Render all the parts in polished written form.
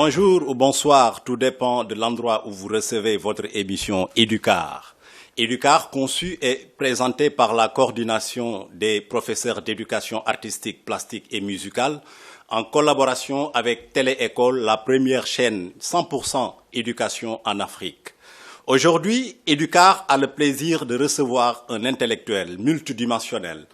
Bonjour ou bonsoir, tout dépend de l'endroit où vous recevez votre émission Éducar. Éducar, conçu et présenté par la coordination des professeurs d'éducation artistique, plastique et musicale, en collaboration avec Télé-École, la première chaîne 100% éducation en Afrique. Aujourd'hui, Éducar a le plaisir de recevoir un intellectuel multidimensionnel,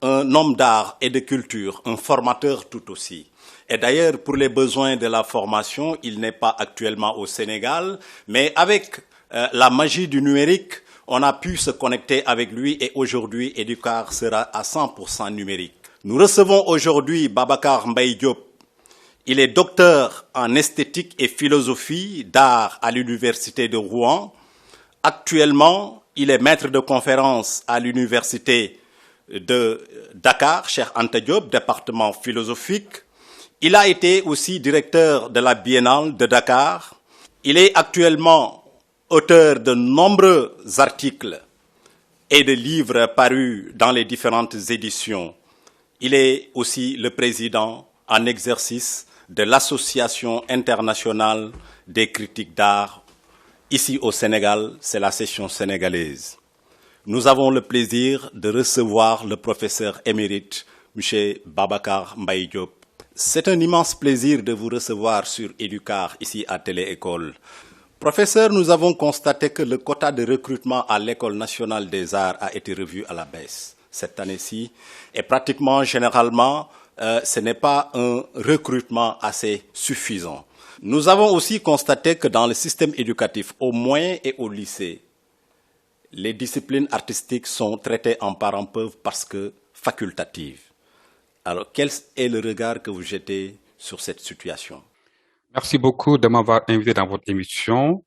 un homme d'art et de culture, un formateur tout aussi. Et d'ailleurs, pour les besoins de la formation, il n'est pas actuellement au Sénégal, mais avec la magie du numérique, on a pu se connecter avec lui et aujourd'hui, Éducar sera à 100% numérique. Nous recevons aujourd'hui Babacar Mbaye Diop. Il est docteur en esthétique et philosophie d'art à l'université de Rouen. Actuellement, il est maître de conférence à l'université de Dakar, Cheikh Anta Diop, département philosophique. Il a été aussi directeur de la Biennale de Dakar. Il est actuellement auteur de nombreux articles et de livres parus dans les différentes éditions. Il est aussi le président en exercice de l'Association internationale des critiques d'art. Ici au Sénégal, c'est la session sénégalaise. Nous avons le plaisir de recevoir le professeur émérite, M. Babacar Mbaye Diop. C'est un immense plaisir de vous recevoir sur Éducar, ici à Télé-École. Professeur, nous avons constaté que le quota de recrutement à l'École nationale des arts a été revu à la baisse cette année-ci. Et pratiquement, généralement, ce n'est pas un recrutement assez suffisant. Nous avons aussi constaté que dans le système éducatif, au moyen et au lycée, les disciplines artistiques sont traitées en parents pauvres parce que facultatives. Alors, quel est le regard que vous jetez sur cette situation? Merci beaucoup de m'avoir invité dans votre émission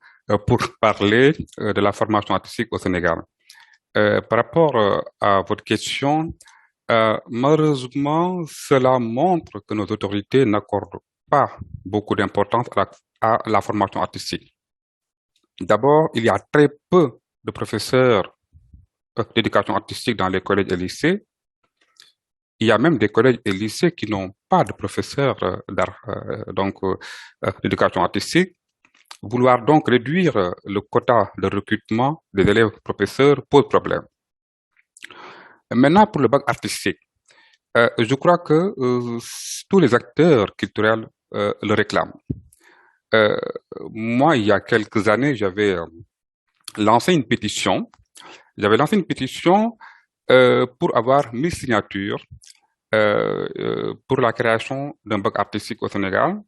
pour parler de la formation artistique au Sénégal. Par rapport à votre question, malheureusement, cela montre que nos autorités n'accordent pas beaucoup d'importance à la formation artistique. D'abord, il y a très peu de professeurs d'éducation artistique dans les collèges et lycées. Il y a même des collèges et lycées qui n'ont pas de professeurs d'art, d'éducation artistique. Vouloir donc réduire le quota de recrutement des élèves professeurs pose problème. Maintenant, pour le bac artistique, je crois que tous les acteurs culturels le réclament. Moi, il y a quelques années, j'avais lancé une pétition. J'avais lancé une pétition pour avoir 1000 signatures pour la création d'un bac artistique au Sénégal.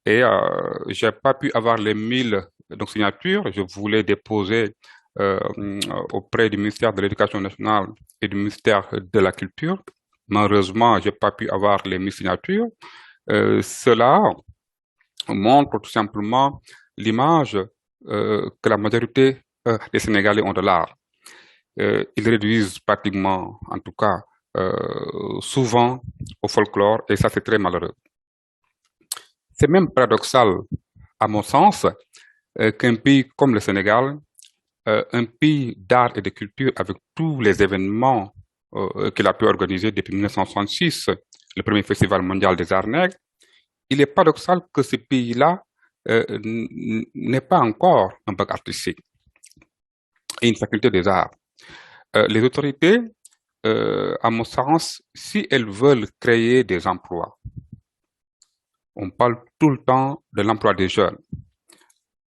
Et j'ai pas pu avoir les 1000 signatures. Je voulais déposer auprès du ministère de l'Éducation nationale et du ministère de la Culture. Malheureusement, j'ai pas pu avoir les 1000 signatures. Cela montre tout simplement l'image que la majorité des Sénégalais ont de l'art. Ils réduisent pratiquement, en tout cas, souvent au folklore, et ça c'est très malheureux. C'est même paradoxal, à mon sens, qu'un pays comme le Sénégal, un pays d'art et de culture avec tous les événements qu'il a pu organiser depuis 1966, le premier festival mondial des arts nègres, il est paradoxal que ce pays-là n'ait pas encore un bac artistique et une faculté des arts. Les autorités, à mon sens, si elles veulent créer des emplois, on parle tout le temps de l'emploi des jeunes.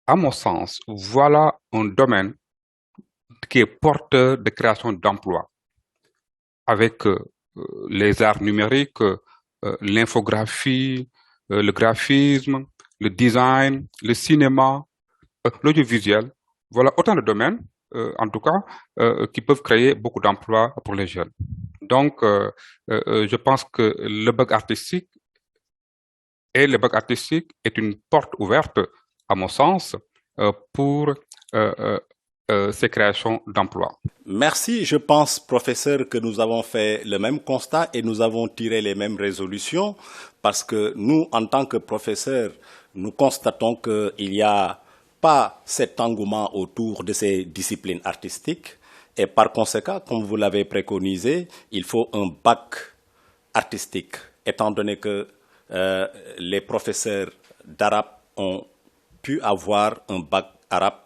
À mon sens, voilà un domaine qui est porteur de création d'emplois avec les arts numériques, l'infographie, le graphisme, le design, le cinéma, l'audiovisuel. Voilà autant de domaines, en tout cas, qui peuvent créer beaucoup d'emplois pour les jeunes. Donc, je pense que le bac artistique est une porte ouverte, à mon sens, pour ces créations d'emplois. Merci. Je pense, professeur, que nous avons fait le même constat et nous avons tiré les mêmes résolutions parce que nous, en tant que professeurs, nous constatons qu'il n'y a pas cet engouement autour de ces disciplines artistiques et par conséquent, comme vous l'avez préconisé, il faut un bac artistique, étant donné que les professeurs d'arabe ont pu avoir un bac arabe.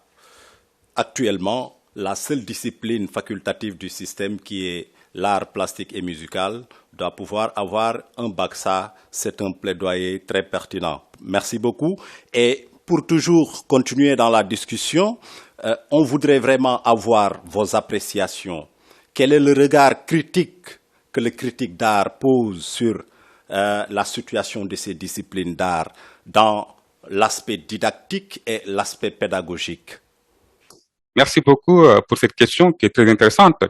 Actuellement, la seule discipline facultative du système qui est l'art plastique et musical doit pouvoir avoir un bac. Ça, c'est un plaidoyer très pertinent. Merci beaucoup. Et pour toujours continuer dans la discussion, on voudrait vraiment avoir vos appréciations. Quel est le regard critique que le critique d'art pose sur la situation de ces disciplines d'art dans l'aspect didactique et l'aspect pédagogique? Merci beaucoup pour cette question qui est très intéressante.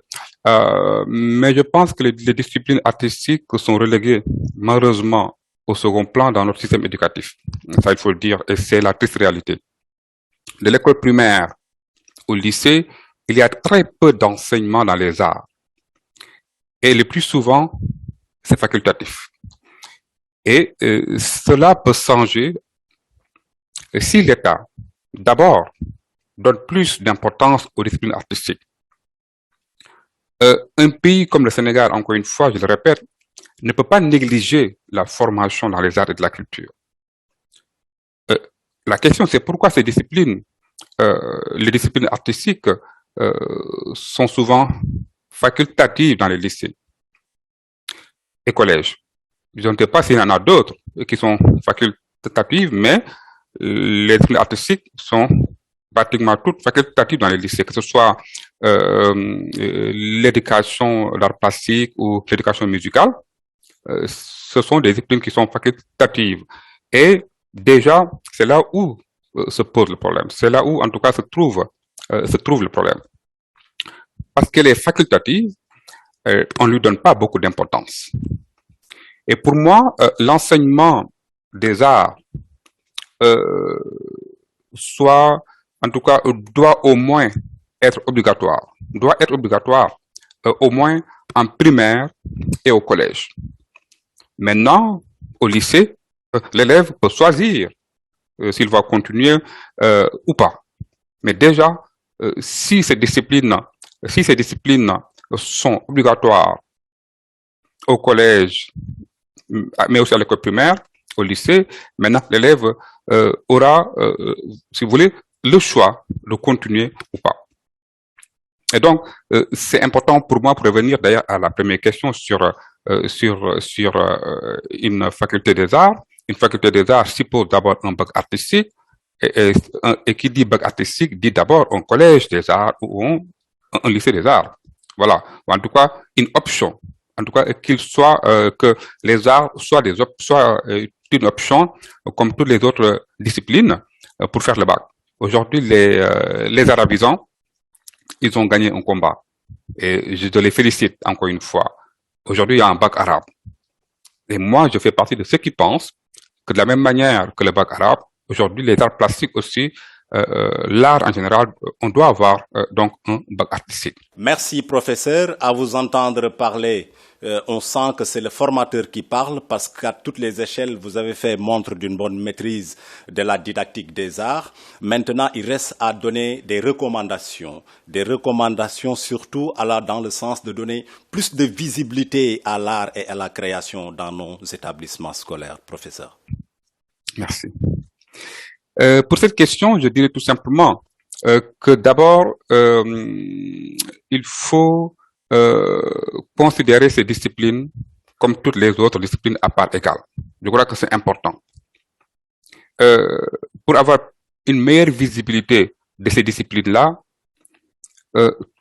Mais je pense que les disciplines artistiques sont reléguées malheureusement au second plan dans notre système éducatif. Ça, il faut le dire, et c'est la triste réalité. De l'école primaire au lycée, il y a très peu d'enseignement dans les arts. Et le plus souvent, c'est facultatif. Et cela peut changer si l'État, d'abord, donne plus d'importance aux disciplines artistiques. Un pays comme le Sénégal, encore une fois, je le répète, ne peut pas négliger la formation dans les arts et de la culture. La question, c'est pourquoi ces disciplines, les disciplines artistiques, sont souvent facultatives dans les lycées et collèges. Je ne sais pas s'il y en a d'autres qui sont facultatives, mais les disciplines artistiques sont pratiquement toutes facultatives dans les lycées, que ce soit l'éducation d'art plastique ou l'éducation musicale. Ce sont des disciplines qui sont facultatives. Et déjà, c'est là où se pose le problème. C'est là où, en tout cas, se trouve le problème. Parce qu'elle est facultative, on ne lui donne pas beaucoup d'importance. Et pour moi, l'enseignement des arts en tout cas, doit au moins être obligatoire. Doit être obligatoire au moins en primaire et au collège. Maintenant, au lycée, l'élève peut choisir s'il va continuer ou pas. Mais déjà, si ces disciplines sont obligatoires au collège, mais aussi à l'école primaire, au lycée, maintenant l'élève aura, si vous voulez, le choix de continuer ou pas. Et donc, c'est important pour moi, pour revenir d'ailleurs à la première question sur une faculté des arts. Une faculté des arts suppose d'abord un bac artistique, et qui dit bac artistique dit d'abord un collège des arts ou un lycée des arts. Voilà. Ou en tout cas, une option. En tout cas, que les arts soient une option comme toutes les autres disciplines pour faire le bac. Aujourd'hui, les arabisants, ils ont gagné un combat. Et je les félicite encore une fois. Aujourd'hui, il y a un bac arabe. Et moi, je fais partie de ceux qui pensent que de la même manière que le bac arabe, aujourd'hui, les arts plastiques aussi, l'art en général, on doit avoir donc un bac artistique. Merci, professeur. À vous entendre parler, on sent que c'est le formateur qui parle parce qu'à toutes les échelles, vous avez fait montre d'une bonne maîtrise de la didactique des arts. Maintenant, il reste à donner des recommandations surtout dans le sens de donner plus de visibilité à l'art et à la création dans nos établissements scolaires, professeur. Merci. Pour cette question, je dirais tout simplement que d'abord, il faut considérer ces disciplines comme toutes les autres disciplines à part égale. Je crois que c'est important. Pour avoir une meilleure visibilité de ces disciplines-là,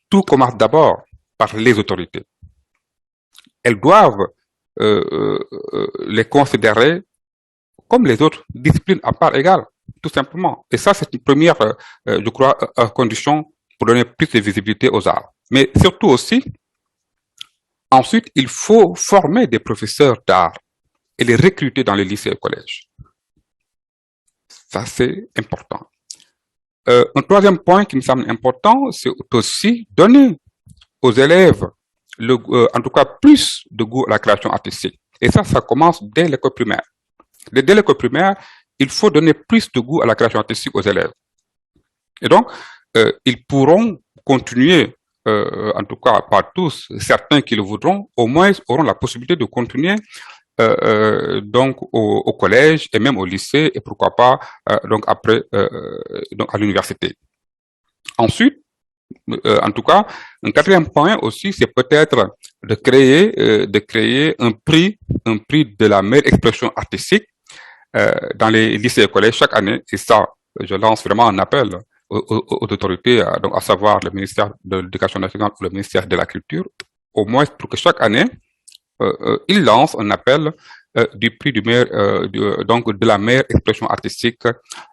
tout commence d'abord par les autorités. Elles doivent les considérer comme les autres disciplines à part égale, tout simplement. Et ça, c'est une première, je crois, condition pour donner plus de visibilité aux arts. Mais surtout aussi, ensuite, il faut former des professeurs d'art et les recruter dans les lycées et collèges. Ça, c'est important. Un troisième point qui me semble important, c'est aussi donner aux élèves, en tout cas, plus de goût à la création artistique. Et ça commence dès l'école primaire. Dès l'école primaire, il faut donner plus de goût à la création artistique aux élèves. Et donc, ils pourront continuer, en tout cas pas tous, certains qui le voudront, au moins auront la possibilité de continuer donc au collège et même au lycée et pourquoi pas donc après donc à l'université. Ensuite, en tout cas, un quatrième point aussi, c'est peut-être de créer un prix de la meilleure expression artistique dans les lycées et collèges chaque année. Et ça, je lance vraiment un appel aux autorités, donc à savoir le ministère de l'Éducation nationale ou le ministère de la Culture, au moins pour que chaque année, ils lancent un appel du prix du meilleur, donc de la meilleure expression artistique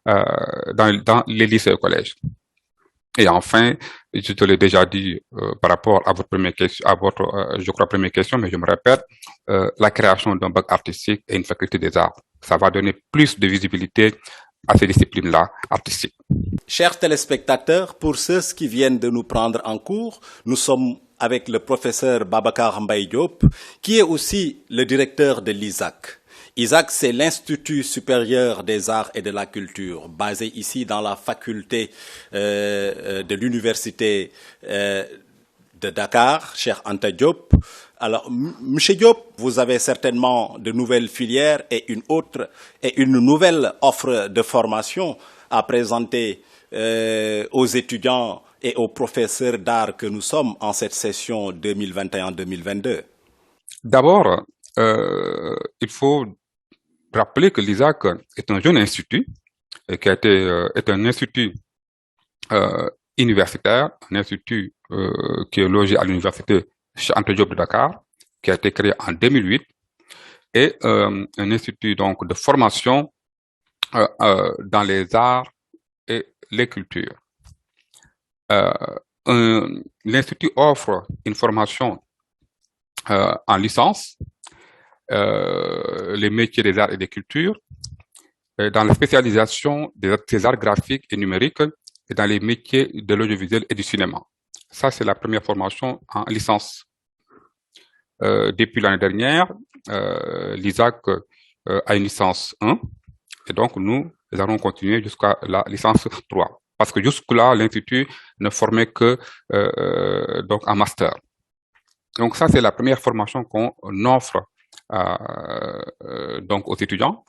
dans les lycées et collèges. Et enfin, je te l'ai déjà dit par rapport à votre première question, je crois, première question, mais je me répète, la création d'un bac artistique et une faculté des arts, ça va donner plus de visibilité à ces disciplines-là artistiques. Chers téléspectateurs, pour ceux qui viennent de nous prendre en cours, nous sommes avec le professeur Babacar Mbaye Diop, qui est aussi le directeur de l'ISAC. ISAC, c'est l'Institut supérieur des arts et de la culture, basé ici dans la faculté de l'université de Dakar, cher Anta Diop. Alors, Monsieur Diop, vous avez certainement de nouvelles filières et une nouvelle offre de formation à présenter aux étudiants et aux professeurs d'art que nous sommes en cette session 2021-2022. D'abord, il faut rappeler que l'ISAC est un jeune institut qui est un institut universitaire, un institut qui est logé à l'université Cheikh Anta Diop de Dakar, qui a été créé en 2008, et un institut donc de formation dans les arts et les cultures. L'institut offre une formation en licence, les métiers des arts et des cultures, dans la spécialisation des arts graphiques et numériques et dans les métiers de l'audiovisuel et du cinéma. Ça, c'est la première formation en licence. Depuis l'année dernière, l'ISAC a une licence 1 et donc nous allons continuer jusqu'à la licence 3 parce que jusque-là, l'Institut ne formait que donc un master. Donc ça, c'est la première formation qu'on offre donc aux étudiants,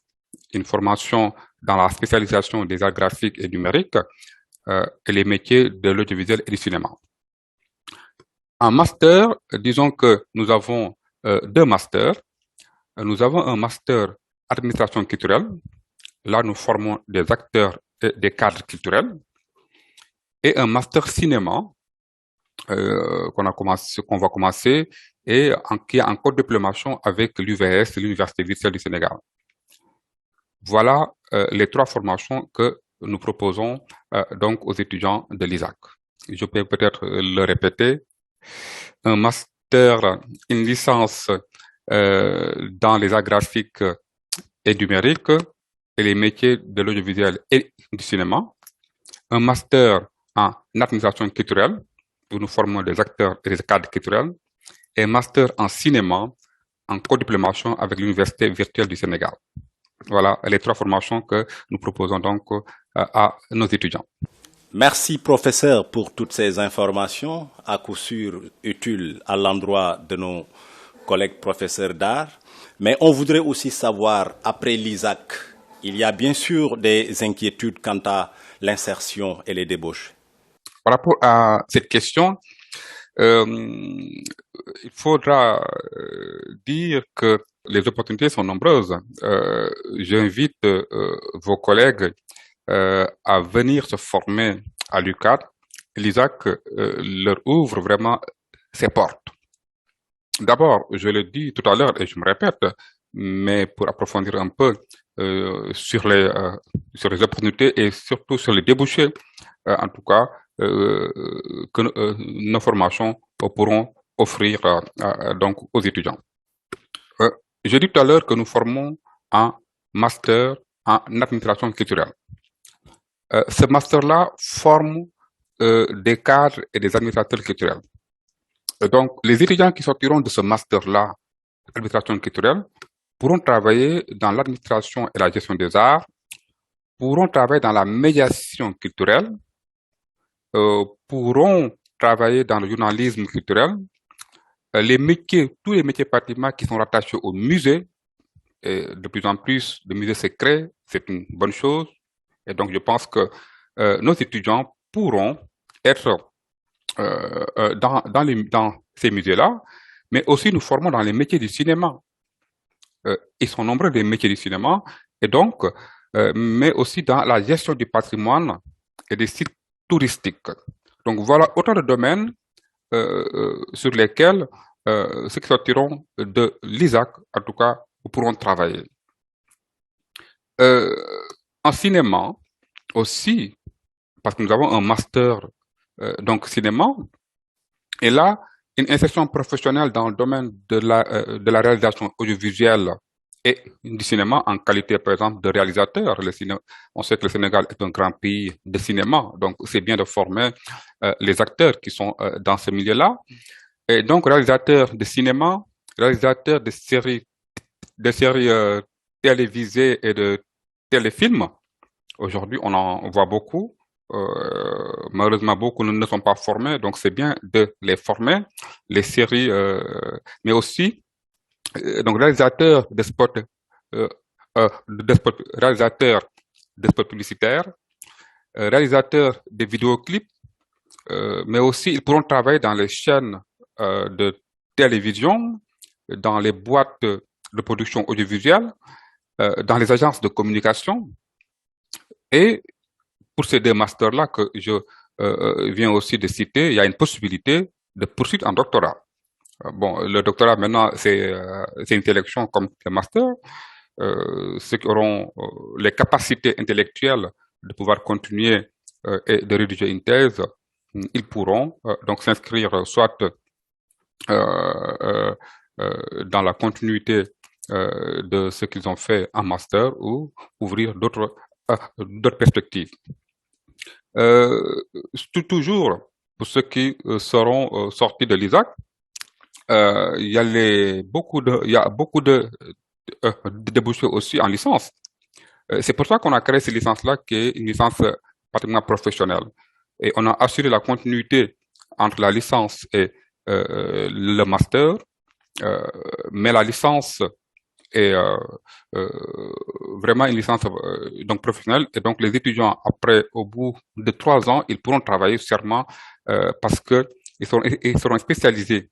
une formation dans la spécialisation des arts graphiques et numériques et les métiers de l'audiovisuel et du cinéma. En master, disons que nous avons deux masters. Nous avons un master administration culturelle. Là, nous formons des acteurs et des cadres culturels. Et un master cinéma qu'on va commencer et qui est en cours de diplomation avec l'UVS, l'Université virtuelle du Sénégal. Voilà les trois formations que nous proposons donc aux étudiants de l'ISAC. Je peux peut-être le répéter. Un master, une licence dans les arts graphiques et numériques et les métiers de l'audiovisuel et du cinéma. Un master en administration culturelle, où nous formons des acteurs et des cadres culturels. Et un master en cinéma, en co-diplomation avec l'Université virtuelle du Sénégal. Voilà les trois formations que nous proposons donc à nos étudiants. Merci, professeur, pour toutes ces informations, à coup sûr utiles à l'endroit de nos collègues professeurs d'art. Mais on voudrait aussi savoir, après l'ISAC, il y a bien sûr des inquiétudes quant à l'insertion et les débauches. Par rapport à cette question, il faudra dire que les opportunités sont nombreuses. J'invite vos collègues à venir se former à l'UCAD. L'ISAC leur ouvre vraiment ses portes. D'abord, je le dis tout à l'heure et je me répète, mais pour approfondir un peu sur les opportunités et surtout sur les débouchés, en tout cas, que nos formations pourront offrir donc aux étudiants. J'ai dit tout à l'heure que nous formons un master en administration culturelle. Ce master-là forme des cadres et des administrateurs culturels. Et donc, les étudiants qui sortiront de ce master-là, administration culturelle, pourront travailler dans l'administration et la gestion des arts, pourront travailler dans la médiation culturelle, pourront travailler dans le journalisme culturel, tous les métiers pratiquement qui sont rattachés au musée et de plus en plus de musées se créent, c'est une bonne chose. Et donc, je pense que nos étudiants pourront être dans ces musées-là, mais aussi nous formons dans les métiers du cinéma. Ils sont nombreux les métiers du cinéma, et donc, mais aussi dans la gestion du patrimoine et des sites touristiques. Donc voilà autant de domaines sur lesquels ceux qui sortiront de l'ISAC, en tout cas, pourront travailler. En cinéma aussi, parce que nous avons un master donc cinéma, et là, une insertion professionnelle dans le domaine de la réalisation audiovisuelle et du cinéma en qualité, par exemple, de réalisateur. On sait que le Sénégal est un grand pays de cinéma, donc c'est bien de former les acteurs qui sont dans ce milieu-là. Et donc, réalisateur de cinéma, réalisateur de séries télévisées et de téléfilms. Aujourd'hui, on en voit beaucoup. Malheureusement, beaucoup ne sont pas formés, donc c'est bien de les former, les séries, mais aussi donc réalisateur réalisateur de spots publicitaires, réalisateur de vidéoclips, mais aussi ils pourront travailler dans les chaînes de télévision, dans les boîtes de production audiovisuelle, dans les agences de communication. Et pour ces deux masters-là que je viens aussi de citer, il y a une possibilité de poursuite en doctorat. Bon, le doctorat maintenant, c'est une sélection comme le master. Ceux qui auront les capacités intellectuelles de pouvoir continuer et de rédiger une thèse, ils pourront donc s'inscrire soit dans la continuité de ce qu'ils ont fait en master ou ouvrir d'autres perspectives. Toujours, pour ceux qui seront sortis de l'ISAC, il y a beaucoup de débouchés aussi en licence. C'est pour ça qu'on a créé cette licence-là, qui est une licence pratiquement professionnelle. Et on a assuré la continuité entre la licence et le master, mais la licence est vraiment une licence donc professionnelle, et donc les étudiants, après, au bout de 3 ans, ils pourront travailler sûrement parce que ils seront spécialisés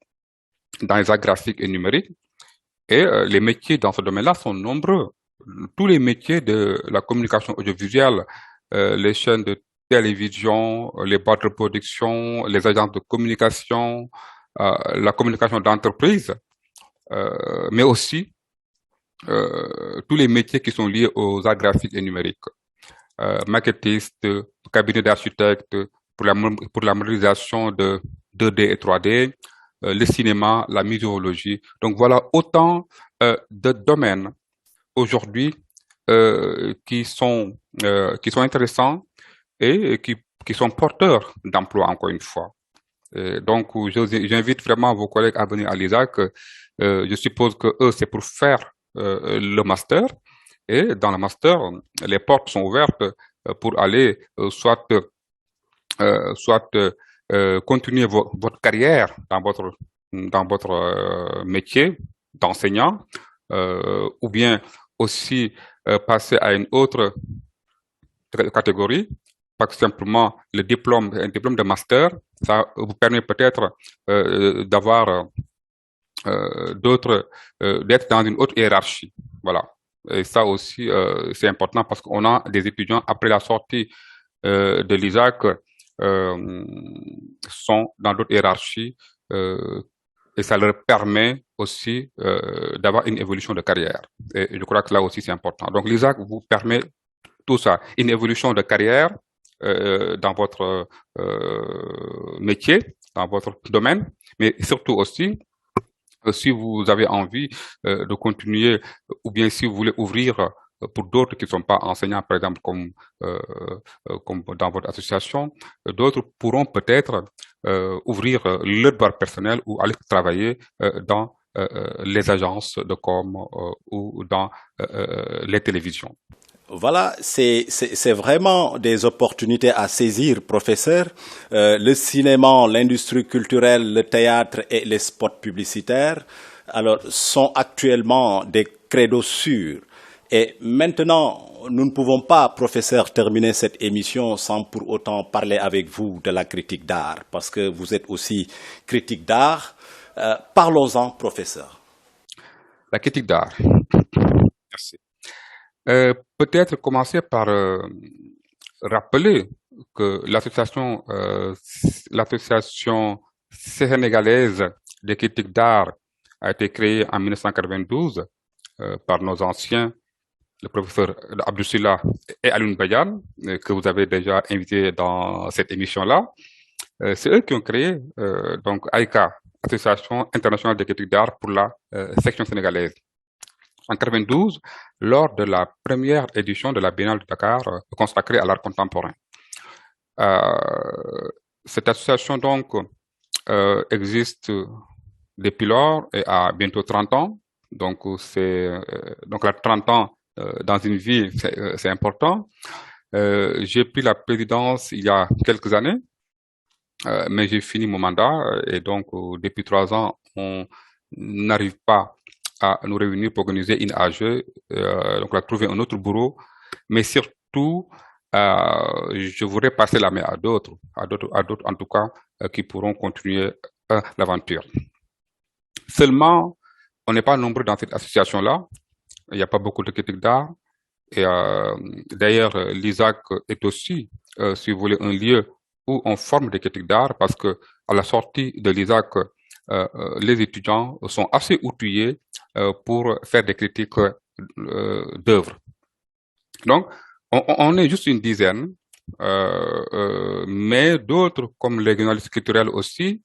dans les arts graphiques et numériques, et les métiers dans ce domaine-là sont nombreux. Tous les métiers de la communication audiovisuelle, les chaînes de télévision, les boîtes de production, les agences de communication, la communication d'entreprise, mais aussi tous les métiers qui sont liés aux arts graphiques et numériques. Maquettistes, cabinet d'architectes pour la modélisation de 2D et 3D, le cinéma, la muséologie. Donc voilà autant de domaines aujourd'hui qui sont intéressants et qui sont porteurs d'emplois, encore une fois. Et donc j'invite vraiment vos collègues à venir à l'ISAC. Je suppose que eux, c'est pour faire le master, et dans le master, les portes sont ouvertes pour aller soit continuer votre carrière dans votre métier d'enseignant, ou bien aussi passer à une autre catégorie, pas simplement un diplôme de master. Ça vous permet peut-être d'avoir d'être dans une autre hiérarchie. Voilà. Et ça aussi, c'est important parce qu'on a des étudiants après la sortie de l'ISAC sont dans d'autres hiérarchies et ça leur permet aussi d'avoir une évolution de carrière. Et je crois que là aussi c'est important. Donc l'ISAC vous permet tout ça, une évolution de carrière dans votre métier, dans votre domaine, mais surtout aussi si vous avez envie de continuer, ou bien si vous voulez ouvrir pour d'autres qui ne sont pas enseignants, par exemple comme dans votre association, d'autres pourront peut-être ouvrir leur bar personnel ou aller travailler dans les agences de com ou dans les télévisions. Voilà, c'est vraiment des opportunités à saisir, professeur. Le cinéma, l'industrie culturelle, le théâtre et les spots publicitaires, alors, sont actuellement des credo sûr. Et maintenant, nous ne pouvons pas, professeur, terminer cette émission sans pour autant parler avec vous de la critique d'art, parce que vous êtes aussi critique d'art. Parlons-en, professeur. La critique d'art. Merci. Peut-être commencer par rappeler que l'association sénégalaise des critiques d'art a été créée en 1992 par nos anciens, le professeur Abdou Sylla et Alioune Badiane, que vous avez déjà invité dans cette émission-là. C'est eux qui ont créé donc AICA, Association internationale des critiques d'art, pour la section sénégalaise. En 92, lors de la première édition de la Biennale de Dakar consacrée à l'art contemporain. Cette association donc existe depuis lors et a bientôt 30 ans. Donc donc 30 ans dans une vie, c'est important. J'ai pris la présidence il y a quelques années, mais j'ai fini mon mandat et donc depuis 3 ans, on n'arrive pas à nous réunir pour organiser une AG, donc on a trouvé un autre bureau, mais surtout, je voudrais passer la main à d'autres en tout cas, qui pourront continuer l'aventure. Seulement, on n'est pas nombreux dans cette association-là. Il n'y a pas beaucoup de critiques d'art. Et d'ailleurs, l'ISAC est aussi, si vous voulez, un lieu où on forme des critiques d'art, parce que à la sortie de l'ISAC, les étudiants sont assez outillés pour faire des critiques d'œuvres. Donc, on est juste une dizaine, mais d'autres, comme les journalistes culturels aussi,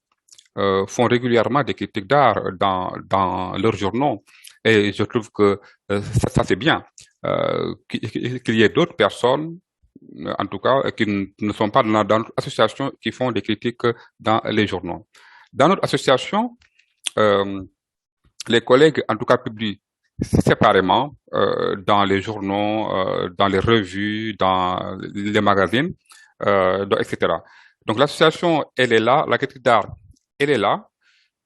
font régulièrement des critiques d'art dans leurs journaux. Et je trouve que ça c'est bien, qu'il y ait d'autres personnes, en tout cas, qui ne sont pas dans notre association, qui font des critiques dans les journaux. Dans notre association, les collègues, en tout cas, publient séparément dans les journaux, dans les revues, dans les magazines, etc. Donc l'association, elle est là, la critique d'art, elle est là.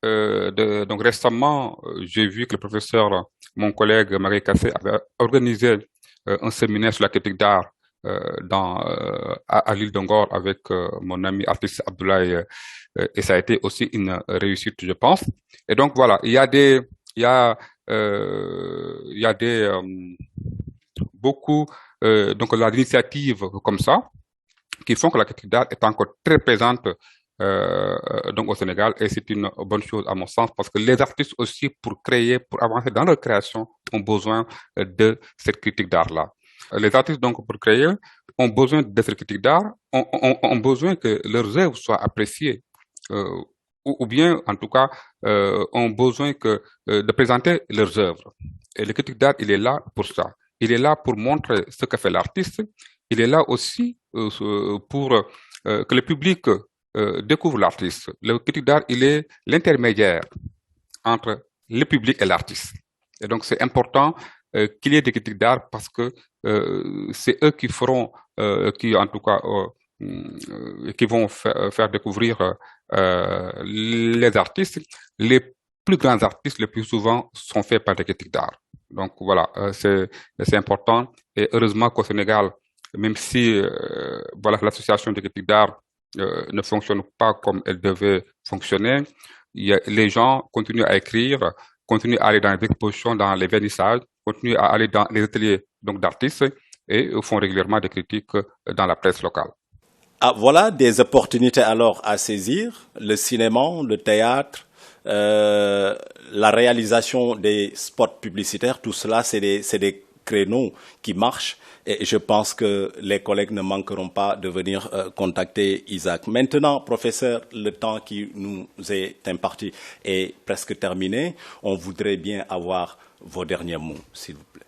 Donc récemment, j'ai vu que le professeur, mon collègue Marie Cassé, avait organisé un séminaire sur la critique d'art à l'île d'Angor avec mon ami artiste Abdoulaye, et ça a été aussi une réussite, je pense. Et donc voilà, il y a beaucoup donc d'initiatives comme ça qui font que la critique d'art est encore très présente donc au Sénégal, et c'est une bonne chose à mon sens, parce que les artistes aussi, pour créer, pour avancer dans leur création, ont besoin de cette critique d'art-là. Les artistes, donc, pour créer, ont besoin de cette critique d'art, ont besoin que leurs œuvres soient appréciées, ou bien, en tout cas, ont besoin de présenter leurs œuvres. Et le critique d'art, il est là pour ça. Il est là pour montrer ce que fait l'artiste. Il est là aussi pour que le public découvre l'artiste. Le critique d'art, il est l'intermédiaire entre le public et l'artiste. Et donc, c'est important qu'il y ait des critiques d'art, parce que c'est eux qui feront, qui en tout cas, qui vont faire découvrir les artistes. Les plus grands artistes, le plus souvent, sont faits par des critiques d'art. Donc voilà, c'est important. Et heureusement qu'au Sénégal, même si voilà, l'association des critiques d'art ne fonctionne pas comme elle devait fonctionner, les gens continuent à écrire, continuent à aller dans les expositions, dans les vernissages, continuent à aller dans les ateliers donc d'artistes, et font régulièrement des critiques dans la presse locale. Ah, voilà des opportunités alors à saisir: le cinéma, le théâtre, la réalisation des spots publicitaires, tout cela, c'est des créneaux qui marchent, et je pense que les collègues ne manqueront pas de venir contacter Isaac. Maintenant, professeur, le temps qui nous est imparti est presque terminé. On voudrait bien avoir vos derniers mots, s'il vous plaît.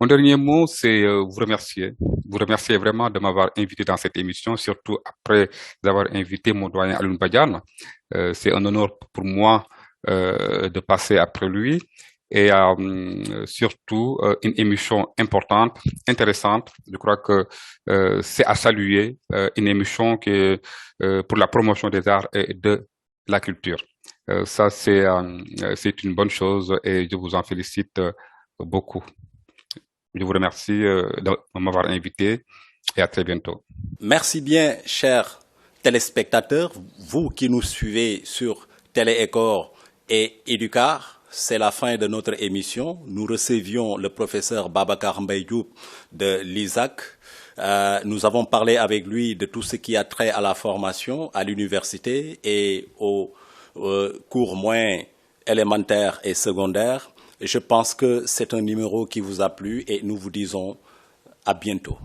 Mon dernier mot, c'est vous remercier. Vous remercier vraiment de m'avoir invité dans cette émission, surtout après avoir invité mon doyen Alioune Badiane. C'est un honneur pour moi de passer après lui. Et surtout une émission importante, intéressante. Je crois que c'est à saluer, une émission qui est pour la promotion des arts et de la culture. Ça, c'est une bonne chose, et je vous en félicite beaucoup. Je vous remercie de m'avoir invité et à très bientôt. Merci bien, chers téléspectateurs, vous qui nous suivez sur Téléécole et Éducar. C'est la fin de notre émission. Nous recevions le professeur Babacar Mbaye Diop de l'ISAC. Nous avons parlé avec lui de tout ce qui a trait à la formation à l'université et aux cours moins élémentaires et secondaires. Je pense que c'est un numéro qui vous a plu et nous vous disons à bientôt.